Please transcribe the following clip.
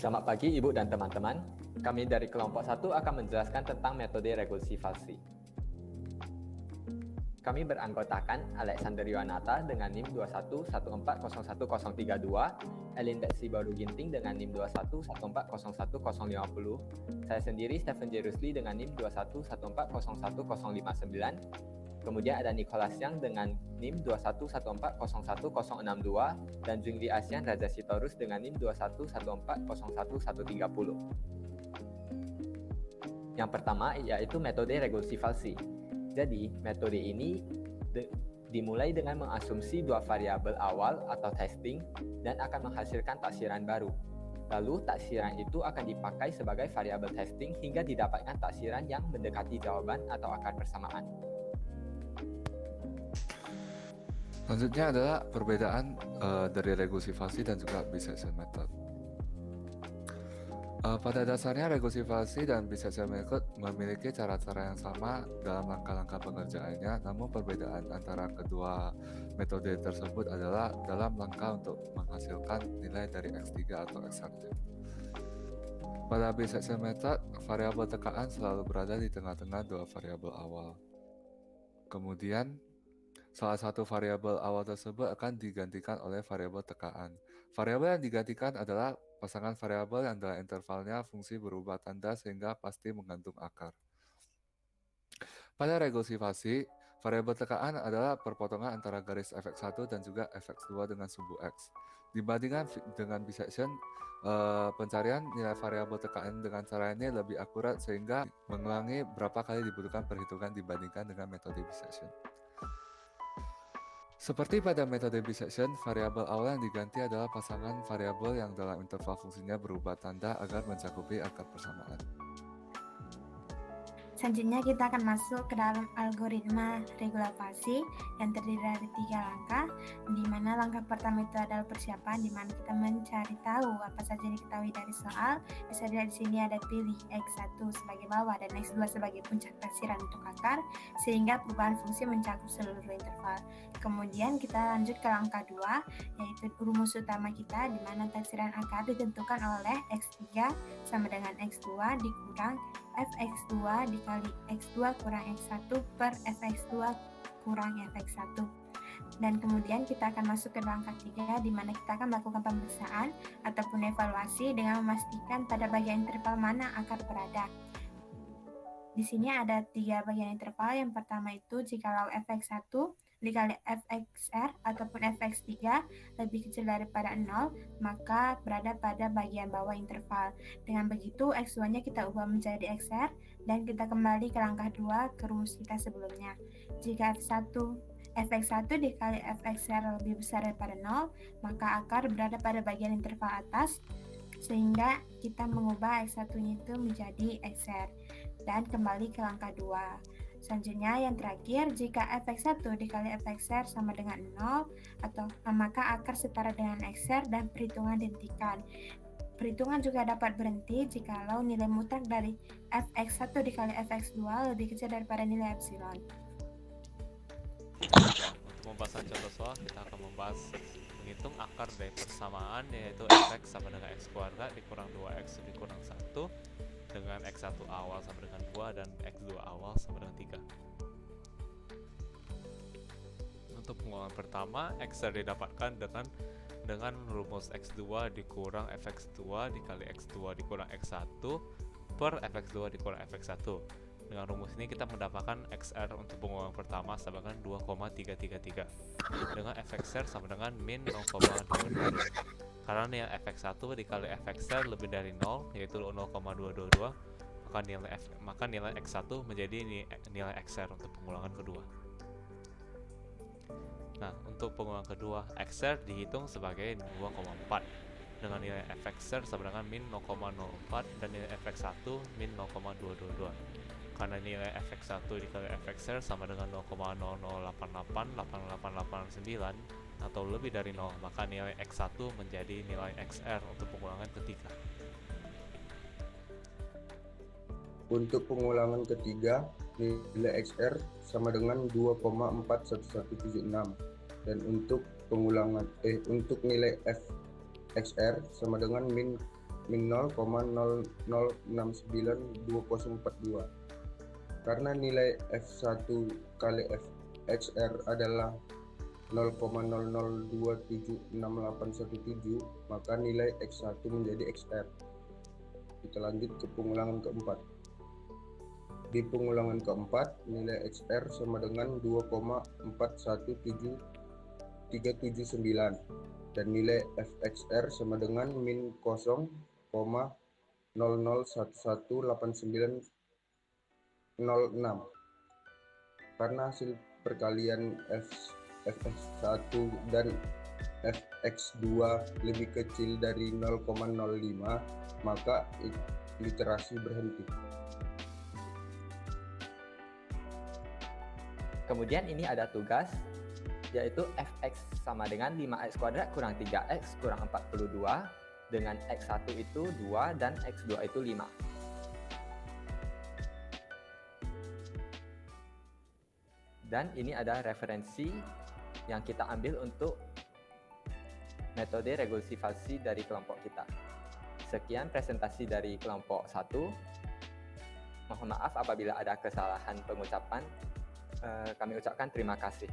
Selamat pagi Ibu dan teman-teman. Kami dari kelompok 1 akan menjelaskan tentang metode regresifasi. Kami beranggotakan Alexander Yuanata dengan NIM 2114011032, Elinda Sibaru Ginting dengan NIM 2114011050, saya sendiri Stephen J. Rusli dengan NIM 2114011059, kemudian ada Nicholas Yang dengan NIM 2114011062 dan Jungli Asian Raja Sitorus dengan NIM 2114011130. Yang pertama yaitu metode regresifasi. Jadi, metode ini dimulai dengan mengasumsi dua variabel awal atau testing dan akan menghasilkan taksiran baru. Lalu, taksiran itu akan dipakai sebagai variabel testing hingga didapatkan taksiran yang mendekati jawaban atau akar persamaan. Selanjutnya adalah perbedaan dari regresifasi dan juga bisection method. Pada dasarnya regresifasi dan bisection method memiliki cara-cara yang sama dalam langkah-langkah pengerjaannya, namun perbedaan antara kedua metode tersebut adalah dalam langkah untuk menghasilkan nilai dari X3 atau X1. Pada bisection method, variabel tekanan selalu berada di tengah-tengah dua variabel awal. Kemudian, salah satu variabel awal tersebut akan digantikan oleh variabel tekanan. Variabel yang digantikan adalah pasangan variabel yang dalam intervalnya fungsi berubah tanda sehingga pasti mengandung akar. Pada regresifasi, variabel tekanan adalah perpotongan antara garis fx1 dan juga fx2 dengan sumbu x. Dibandingkan dengan bisection, pencarian nilai variabel tekanan dengan cara ini lebih akurat sehingga mengulangi berapa kali dibutuhkan perhitungan dibandingkan dengan metode bisection. Seperti pada metode bisection, variabel awal yang diganti adalah pasangan variabel yang dalam interval fungsinya berubah tanda agar mencakupi akar persamaan. Selanjutnya kita akan masuk ke dalam algoritma regresifasi yang terdiri dari 3 langkah, di mana langkah pertama itu adalah persiapan, di mana kita mencari tahu apa saja yang diketahui dari soal. Bisa dilihat di sini ada pilih X1 sebagai bawah dan X2 sebagai puncak taksiran untuk akar, sehingga perubahan fungsi mencakup seluruh interval. Kemudian kita lanjut ke langkah 2, yaitu rumus utama kita, di mana taksiran akar ditentukan oleh X3 sama dengan X2 dikurang fx2 dikali x2 kurang x1 per fx2 kurang fx1. Dan kemudian kita akan masuk ke langkah 3, di mana kita akan melakukan pemeriksaan ataupun evaluasi dengan memastikan pada bagian interval mana akar berada. Di sini ada 3 bagian interval. Yang pertama itu jikalau fx1 dikali fxr ataupun fx3 lebih kecil daripada 0, maka berada pada bagian bawah interval. Dengan begitu, x2-nya kita ubah menjadi xr dan kita kembali ke langkah 2 ke rumus kita sebelumnya. Jika fx1 dikali fxr lebih besar daripada 0, maka akar berada pada bagian interval atas, sehingga kita mengubah x1-nya itu menjadi xr dan kembali ke langkah 2. Selanjutnya yang terakhir, jika fx1 dikali fxr sama dengan 0, maka akar setara dengan xr dan perhitungan dihentikan. Perhitungan juga dapat berhenti jikalau nilai mutlak dari fx1 dikali fx2 lebih kecil daripada nilai epsilon. Untuk pembahasan contoh soal, kita akan membahas menghitung akar dari persamaan, yaitu fx sama dengan x kuadrat dikurang 2x dikurang 1 dengan x1 awal sama dengan 2 dan x2 awal sama dengan 3. Untuk pengulangan pertama, xr didapatkan dengan rumus x2 dikurang fx2 dikali x2 dikurang x1 per fx2 dikurang fx1. Dengan rumus ini kita mendapatkan xr untuk pengulangan pertama sama dengan 2,333 dengan fxr sama dengan min 0,222. Karena nilai fx1 dikali fxr lebih dari 0, yaitu 0,222, maka nilai x1 menjadi nilai xr untuk pengulangan kedua. Nah, untuk pengulangan kedua, xr dihitung sebagai 2,4 dengan nilai fxr sama dengan min 0,04 dan nilai fx1 min 0,222. Karena nilai fx1 dikali fxr sama dengan 0,00888889 atau lebih dari 0, maka nilai x1 menjadi nilai xr untuk pengulangan ketiga. Untuk pengulangan ketiga, nilai xr sama dengan 2,41176 dan untuk nilai fxr sama dengan min min 0,00692042. Karena nilai F1 kali Fxr adalah 0,00276817, maka nilai X1 menjadi Xr. Kita lanjut ke pengulangan keempat. Di pengulangan keempat, nilai Xr sama dengan 2,417379 dan nilai Fxr sama dengan min 0,00118906. Karena hasil perkalian Fx1 dan Fx2 lebih kecil dari 0,05, maka iterasi berhenti. Kemudian ini ada tugas, yaitu Fx sama dengan 5x kuadrat kurang 3x kurang 42, dengan x1 itu 2 dan x2 itu 5. Dan ini ada referensi yang kita ambil untuk metode regresifasi dari kelompok kita. Sekian presentasi dari kelompok 1. Mohon maaf apabila ada kesalahan pengucapan. Kami ucapkan terima kasih.